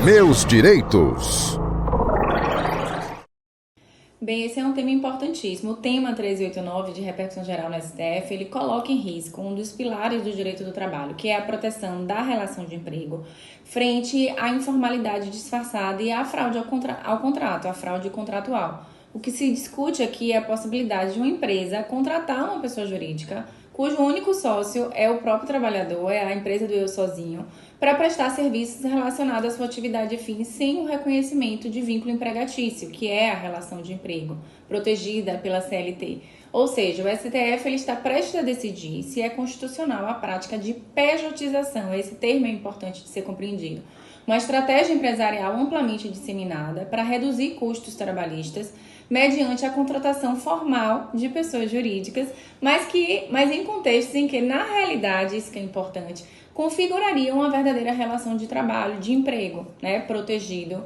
Meus direitos. Bem, esse é um tema importantíssimo. O tema 1389 de repercussão geral no STF, ele coloca em risco um dos pilares do direito do trabalho, que é a proteção da relação de emprego frente à informalidade disfarçada e à fraude ao contrato, à fraude contratual. O que se discute aqui é a possibilidade de uma empresa contratar uma pessoa jurídica cujo único sócio é o próprio trabalhador, é a empresa do eu sozinho, para prestar serviços relacionados à sua atividade fim sem o reconhecimento de vínculo empregatício, que é a relação de emprego, protegida pela CLT. Ou seja, o STF ele está prestes a decidir se é constitucional a prática de pejotização. Esse termo é importante de ser compreendido. Uma estratégia empresarial amplamente disseminada para reduzir custos trabalhistas mediante a contratação formal de pessoas jurídicas, mas em contextos em que, na realidade, isso que é importante, configuraria uma verdadeira relação de trabalho, de emprego, né, protegido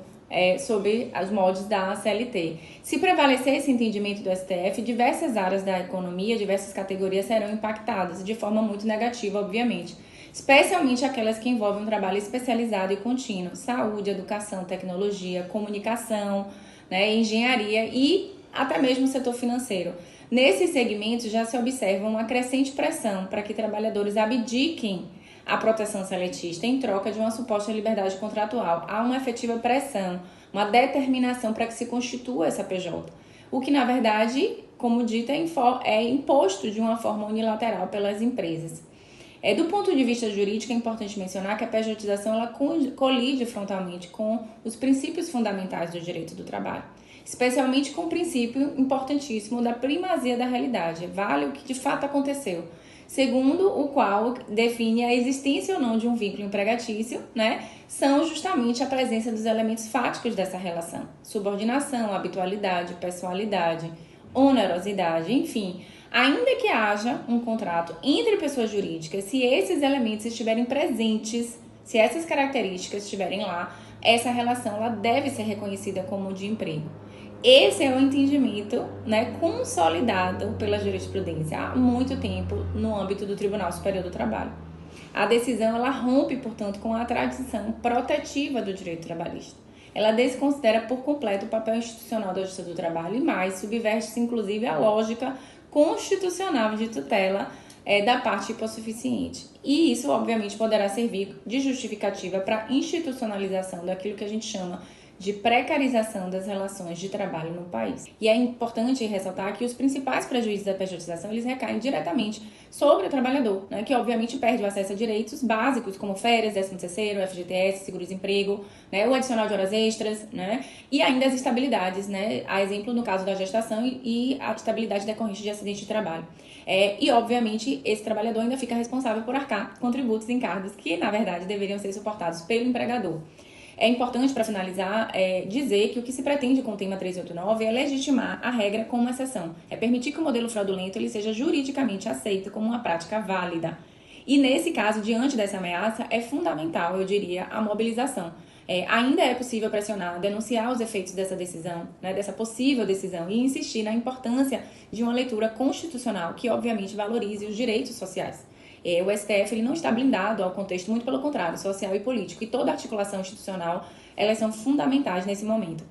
sob os moldes da CLT. Se prevalecer esse entendimento do STF, diversas áreas da economia, diversas categorias serão impactadas, de forma muito negativa, obviamente, especialmente aquelas que envolvem um trabalho especializado e contínuo, saúde, educação, tecnologia, comunicação, né, engenharia e até mesmo o setor financeiro. Nesses segmentos já se observa uma crescente pressão para que trabalhadores abdiquem a proteção seletista em troca de uma suposta liberdade contratual. Há uma efetiva pressão, uma determinação para que se constitua essa PJ, o que na verdade, como dito, é imposto de uma forma unilateral pelas empresas. Do ponto de vista jurídico, é importante mencionar que a pejotização ela colide frontalmente com os princípios fundamentais do direito do trabalho, especialmente com o princípio importantíssimo da primazia da realidade, vale o que de fato aconteceu, segundo o qual define a existência ou não de um vínculo empregatício, né? São justamente a presença dos elementos fáticos dessa relação, subordinação, habitualidade, pessoalidade, onerosidade, enfim. Ainda que haja um contrato entre pessoas jurídicas, se esses elementos estiverem presentes, se essas características estiverem lá, essa relação ela deve ser reconhecida como de emprego. Esse é o entendimento, né, consolidado pela jurisprudência há muito tempo no âmbito do Tribunal Superior do Trabalho. A decisão ela rompe, portanto, com a tradição protetiva do direito trabalhista. Ela desconsidera por completo o papel institucional da Justiça do Trabalho e mais, subverte-se inclusive a lógica constitucional de tutela da parte hipossuficiente. E isso, obviamente, poderá servir de justificativa para a institucionalização daquilo que a gente chama de precarização das relações de trabalho no país. E é importante ressaltar que os principais prejuízos da pejotização, eles recaem diretamente sobre o trabalhador, né, que obviamente perde o acesso a direitos básicos, como férias, 13º, FGTS, seguro-desemprego, né, o adicional de horas extras, né, e ainda as estabilidades, né, a exemplo no caso da gestação e a estabilidade decorrente de acidente de trabalho. E, obviamente, esse trabalhador ainda fica responsável por arcar com tributos e encargos que, na verdade, deveriam ser suportados pelo empregador. É importante, para finalizar, dizer que o que se pretende com o tema 389 é legitimar a regra como uma exceção. É permitir que o modelo fraudulento ele seja juridicamente aceito como uma prática válida. E, nesse caso, diante dessa ameaça, é fundamental, eu diria, a mobilização. Ainda é possível pressionar, denunciar os efeitos dessa decisão, né, dessa possível decisão, e insistir na importância de uma leitura constitucional que, obviamente, valorize os direitos sociais. O STF ele não está blindado ao contexto, muito pelo contrário, social e político, e toda a articulação institucional, elas são fundamentais nesse momento.